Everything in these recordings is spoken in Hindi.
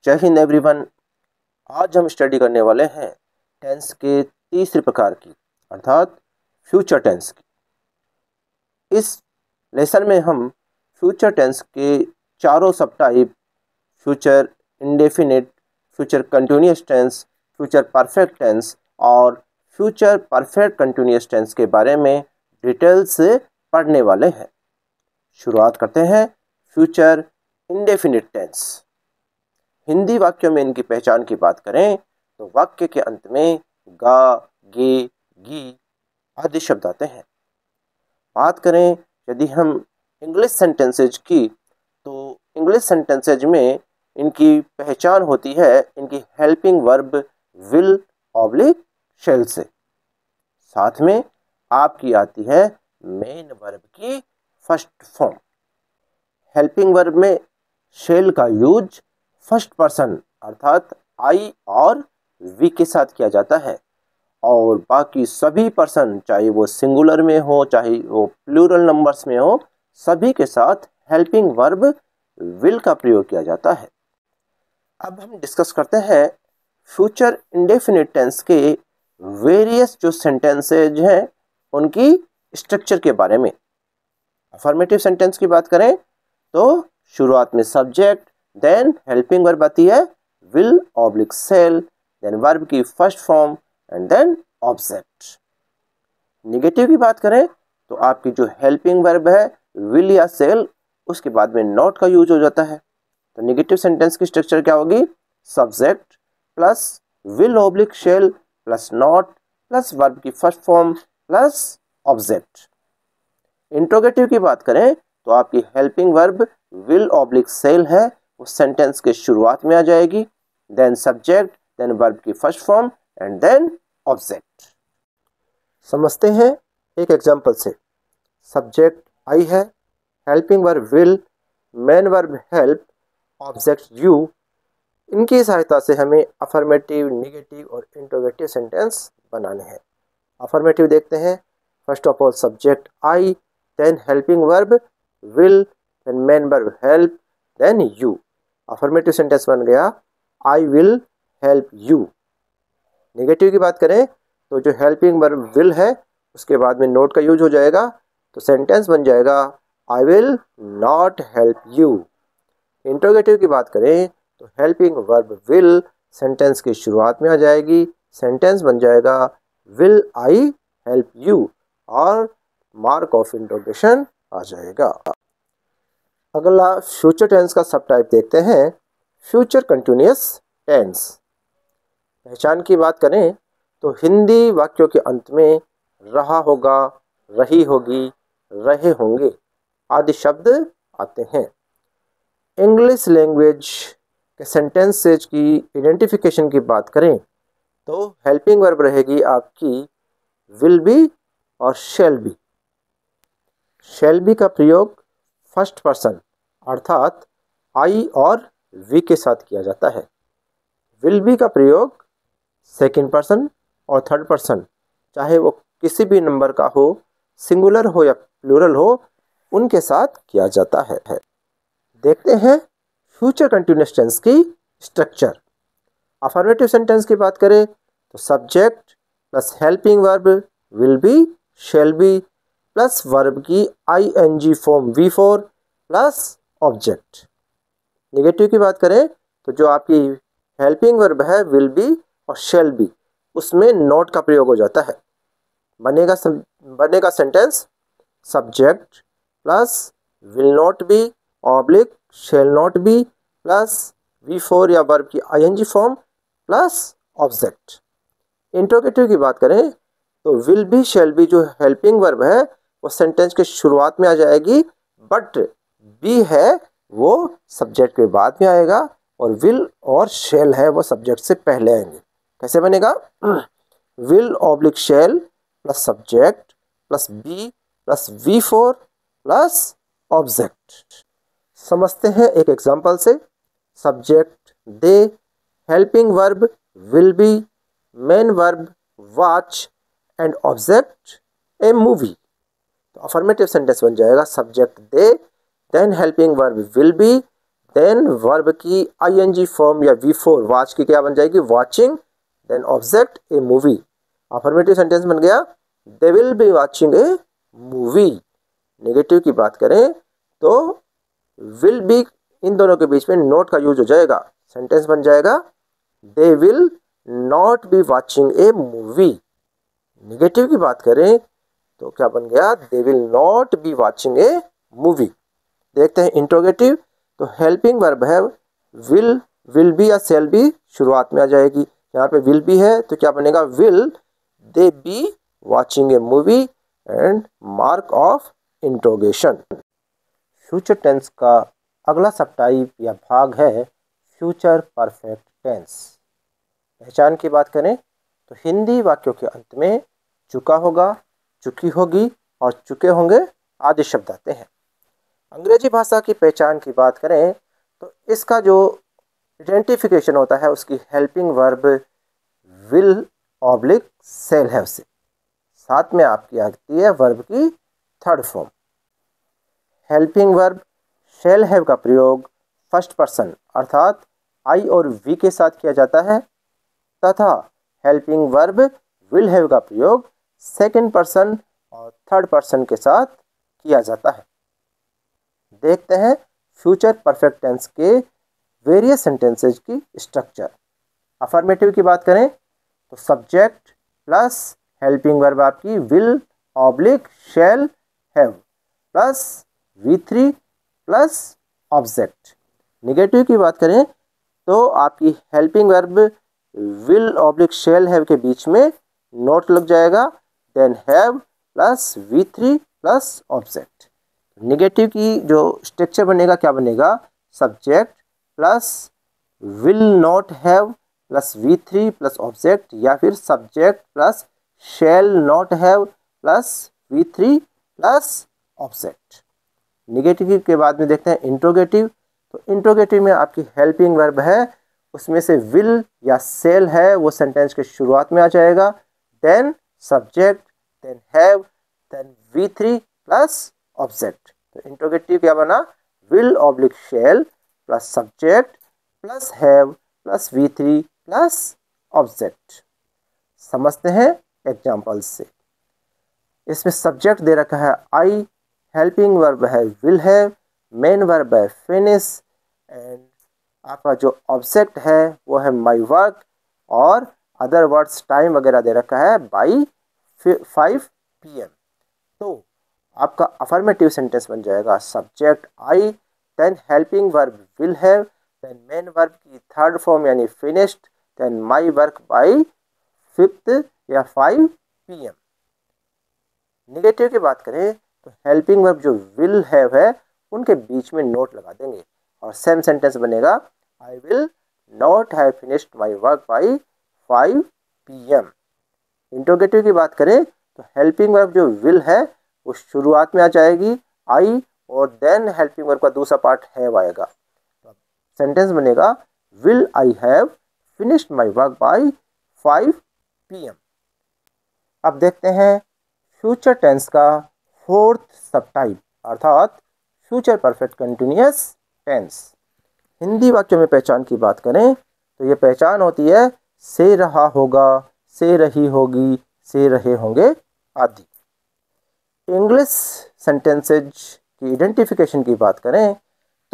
जय हिंद एवरीवन। आज हम स्टडी करने वाले हैं टेंस के तीसरे प्रकार की अर्थात फ्यूचर टेंस की। इस लेसन में हम फ्यूचर टेंस के चारों subtype future indefinite, future continuous tense, future perfect tense और फ्यूचर परफेक्ट कंटिन्यूअस टेंस के बारे में डिटेल से पढ़ने वाले हैं। शुरुआत करते हैं फ्यूचर इंडेफिनिट टेंस। हिंदी वाक्यों में इनकी पहचान की बात करें तो वाक्य के अंत में गा, गे, गी आदि शब्द आते हैं। बात करें यदि हम इंग्लिश सेंटेंसेज की तो इंग्लिश सेंटेंसेज में इनकी पहचान होती है इनकी हेल्पिंग वर्ब विल ऑब्लिक शैल से। साथ में आपकी आती है मेन वर्ब की फर्स्ट फॉर्म। हेल्पिंग वर्ब में शैल का यूज फर्स्ट पर्सन अर्थात आई और वी के साथ किया जाता है और बाकी सभी पर्सन चाहे वो सिंगुलर में हो चाहे वो प्लूरल नंबर्स में हो सभी के साथ हेल्पिंग वर्ब विल का प्रयोग किया जाता है। अब हम डिस्कस करते हैं फ्यूचर इंडेफिनिट टेंस के वेरियस जो सेंटेंसेज हैं उनकी स्ट्रक्चर के बारे में। अफर्मेटिव सेंटेंस की बात करें तो शुरुआत में सब्जेक्ट, देन हेल्पिंग वर्ब आती है will oblique shall, then verb की first form and then object. Negative की बात करें तो आपकी जो हेल्पिंग वर्ब है विल या सेल उसके बाद में नॉट का यूज हो जाता है। तो नेगेटिव सेंटेंस की स्ट्रक्चर क्या होगी? Subject plus will oblique shall plus not plus verb की first form plus object. Interrogative की बात करें तो आपकी helping verb will oblique shall है वो सेंटेंस के शुरुआत में आ जाएगी, देन सब्जेक्ट, देन वर्ब की first form and then object. समझते हैं एक एग्जांपल से। सब्जेक्ट आई है, helping verb will, main verb help, object you. इनकी सहायता से हमें अफर्मेटिव, नेगेटिव और इंट्रोगेटिव सेंटेंस बनाने हैं। अफर्मेटिव देखते हैं। First of all subject I, then helping verb will, then main verb help, then you. Affirmative sentence बन गया I will help you. Negative की बात करें तो जो हेल्पिंग वर्ब विल है उसके बाद में नोट का यूज हो जाएगा तो सेंटेंस बन जाएगा I will not help you. Interrogative की बात करें तो हेल्पिंग वर्ब विल सेंटेंस की शुरुआत में आ जाएगी, सेंटेंस बन जाएगा विल आई हेल्प यू और मार्क ऑफ इंट्रोगेशन आ जाएगा। अगला फ्यूचर टेंस का सब टाइप देखते हैं फ्यूचर कंटिन्यूअस टेंस। पहचान की बात करें तो हिंदी वाक्यों के अंत में रहा होगा, रही होगी, रहे होंगे आदि शब्द आते हैं। इंग्लिश लैंग्वेज के सेंटेंसेज की आइडेंटिफिकेशन की बात करें तो हेल्पिंग वर्ब रहेगी आपकी विल बी और शैल बी। शैल बी का प्रयोग फर्स्ट पर्सन अर्थात आई और वी के साथ किया जाता है। विल बी का प्रयोग सेकंड पर्सन और थर्ड पर्सन चाहे वो किसी भी नंबर का हो, सिंगुलर हो या प्लूरल हो, उनके साथ किया जाता है। देखते हैं फ्यूचर कंटिन्यूअस टेंस की स्ट्रक्चर। अफर्मेटिव सेंटेंस की बात करें तो subject plus helping verb will be shall be plus verb की ING form V4 plus object. Negative की बात करें तो जो आपकी हेल्पिंग वर्ब है विल बी और शैल बी उसमें नॉट का प्रयोग हो जाता है। बनेगा sentence subject plus will not be oblique shall not be plus V4 या वर्ब की ING form plus object. Interrogative की बात करें तो विल बी शैल बी जो हेल्पिंग वर्ब है वो सेंटेंस के शुरुआत में आ जाएगी बट बी है वो सब्जेक्ट के बाद में आएगा और विल और शैल है वो सब्जेक्ट से पहले आएंगे। कैसे बनेगा? Will oblique shall plus subject plus be plus V4 plus object. समझते हैं एक एग्जांपल से। Subject they, helping verb will be, main verb watch and object a movie. तो अफर्मेटिव सेंटेंस बन जाएगा subject they, then helping verb will be, then verb की आईएनजी फॉर्म या V4 वॉच की क्या बन जाएगी, watching, then object a movie. Affirmative sentence बन गया they will be watching a movie. Negative की बात करें तो विल बी इन दोनों के बीच में नॉट का यूज हो जाएगा, सेंटेंस बन जाएगा they will not B watching a movie. Negative की बात करें तो क्या बन गया, they will not B watching a movie. देखते हैं इंट्रोगेटिव, तो हेल्पिंग वर्ब है विल बी या शेल बी शुरुआत में आ जाएगी। यहाँ पे विल बी है तो क्या बनेगा, will they be watching a movie and mark of interrogation. Future tense का अगला सब टाइप या भाग है फ्यूचर परफेक्ट टेंस। पहचान की बात करें तो हिंदी वाक्यों के अंत में चुका होगा, चुकी होगी और चुके होंगे आदि शब्द आते हैं। अंग्रेजी भाषा की पहचान की बात करें तो इसका जो आइडेंटिफिकेशन होता है उसकी helping verb will oblique shall have से, साथ में आपकी आती है वर्ब की third form. Helping verb shall have का प्रयोग फर्स्ट पर्सन अर्थात आई और वी के साथ किया जाता है तथा हेल्पिंग वर्ब विल हैव का प्रयोग सेकंड पर्सन और थर्ड पर्सन के साथ किया जाता है। देखते हैं फ्यूचर परफेक्ट टेंस के वेरियस सेंटेंसेज की स्ट्रक्चर। अफर्मेटिव की बात करें तो सब्जेक्ट प्लस हेल्पिंग वर्ब आपकी will oblique shall have plus V3 plus object. Negative की बात करें तो आपकी helping verb will oblique shall have के बीच में नोट लग जाएगा, then have plus V3 plus object. Negative की जो स्ट्रक्चर बनेगा क्या बनेगा, subject plus will not have plus V3 plus object या फिर subject plus shall not have plus V3 plus object. Negative के बाद में देखते हैं इंट्रोगेटिव, तो इंट्रोगेटिव में आपकी हेल्पिंग वर्ब है उसमें से विल या शेल है वो सेंटेंस के शुरुआत में आ जाएगा, then subject, then have, then V3 plus object. तो इंट्रोगेटिव क्या बना, will oblique shall plus subject plus have plus V3 plus object. समझते हैं एग्जांपल से। इसमें सब्जेक्ट दे रखा है आई, हेल्पिंग वर्ब है विल हैव, मेन वर्ब है फिनिश एंड आपका जो ऑब्जेक्ट है वो है माई वर्क और अदर वर्ड्स टाइम वगैरह दे रखा है बाई 5 PM। तो आपका अफर्मेटिव सेंटेंस बन जाएगा subject I, then helping verb will have, then main verb की थर्ड फॉर्म यानी finished, then my work by 5 या 5 PM। नेगेटिव की बात करें तो हेल्पिंग वर्ब जो विल हैव है उनके बीच में नोट लगा देंगे और सेम सेंटेंस बनेगा I will not have finished my work by 5 PM। Interrogative की बात करें तो हेल्पिंग वर्ब जो विल है वो शुरुआत में आ जाएगी आई और देन हेल्पिंग वर्ब का दूसरा पार्ट हैव आएगा, सेंटेंस बनेगा will I have finished my work by 5 PM। अब देखते हैं फ्यूचर टेंस का फोर्थ सब टाइप अर्थात future perfect continuous tense. Hindi वाक्यों में पहचान की बात करें तो ये पहचान होती है से रहा होगा, से रही होगी, से रहे होंगे आदि। इंग्लिश सेंटेंसेज की आइडेंटिफिकेशन की बात करें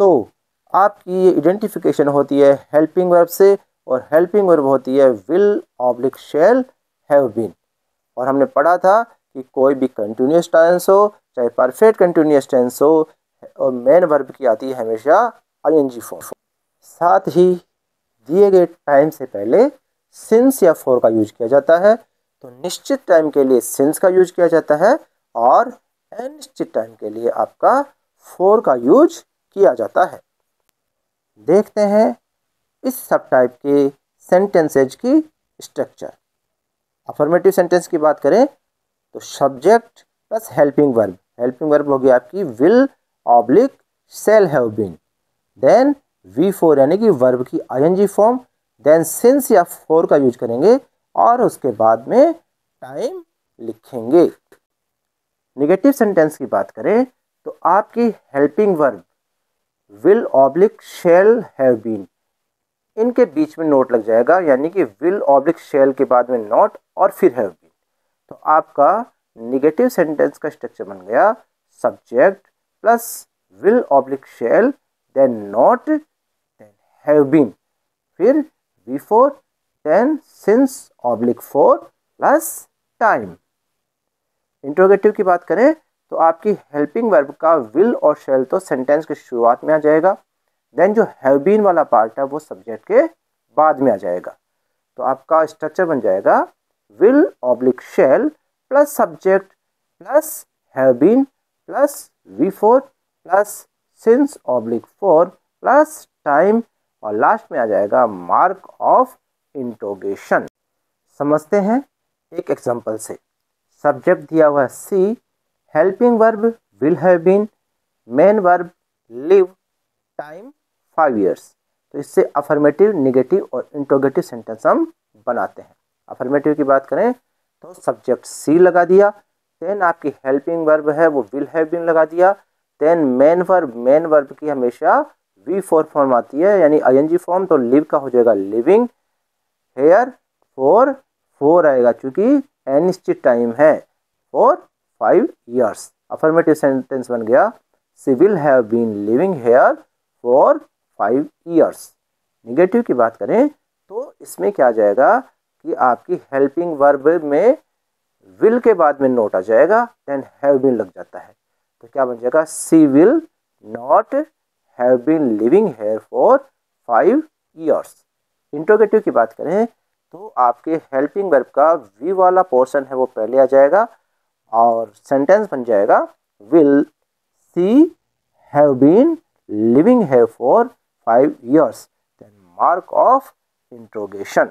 तो आपकी ये आइडेंटिफिकेशन होती है हेल्पिंग वर्ब से और हेल्पिंग वर्ब होती है will oblique shall have been. और हमने पढ़ा था कि कोई भी कंटिन्यूअस टेंस हो चाहे परफेक्ट कंटिन्यूअस टेंस हो और मेन वर्ब की आती है हमेशा आईएनजी फॉर्म। साथ ही दिए गए टाइम से पहले सिंस या फॉर का यूज किया जाता है, तो निश्चित टाइम के लिए सिंस का यूज किया जाता है और अनिश्चित टाइम के लिए आपका फॉर का यूज किया जाता है। देखते हैं इस सब टाइप के सेंटेंसेज की स्ट्रक्चर। अफर्मेटिव सेंटेंस की बात करें तो सब्जेक्ट प्लस हेल्पिंग वर्ब होगी आपकी will oblique shall have been, then V4 यानी कि वर्ब की आईएनजी फॉर्म, देन सिंस या फॉर का यूज करेंगे और उसके बाद में टाइम लिखेंगे। नेगेटिव सेंटेंस की बात करें तो आपकी helping verb will oblique shall have been, इनके बीच में नोट लग जाएगा, यानी कि विल ऑब्लिक शैल के बाद में नॉट और फिर हैव बीन। तो आपका निगेटिव सेंटेंस का स्ट्रक्चर बन गया subject plus will oblique shall then not then have been, फिर before then since oblique for plus time. Interrogative की बात करें तो आपकी हेल्पिंग वर्ब का विल और शैल तो सेंटेंस की शुरुआत में आ जाएगा, देन जो हैव बीन वाला पार्ट है वो सब्जेक्ट के बाद में आ जाएगा। तो आपका स्ट्रक्चर बन जाएगा will oblique shall plus subject plus have been plus before plus since oblique for plus time, और लास्ट में आ जाएगा मार्क ऑफ इंट्रोगेशन। समझते हैं एक एग्जांपल से। सब्जेक्ट दिया हुआ she, helping verb will have been, main verb live, time 5 years। तो इससे अफर्मेटिव, निगेटिव और इंट्रोगेटिव सेंटेंस हम बनाते हैं। अफर्मेटिव की बात करें तो सब्जेक्ट सी लगा दिया, देन आपकी हेल्पिंग वर्ब है वो विल हैव बीन लगा दिया, देन मेन वर्ब की हमेशा V4 फॉर्म आती है यानी ING फॉर्म, तो लिव का हो जाएगा लिविंग, हेयर फोर आएगा क्योंकि अनिश्चित टाइम है फॉर 5 years। अफर्मेटिव सेंटेंस बन गया she will have been living here for 5 years। Negative की बात करें तो इसमें क्या आ जाएगा कि आपकी हेल्पिंग वर्ब में विल के बाद में नोट आ जाएगा, देन हैव बीन लग जाता है, तो क्या बन जाएगा she will not have been living here for 5 years। Interrogative की बात करें तो आपके हेल्पिंग वर्ब का वी वाला पोर्शन है वो पहले आ जाएगा और सेंटेंस बन जाएगा will she have been living here for 5 years, then mark of interrogation.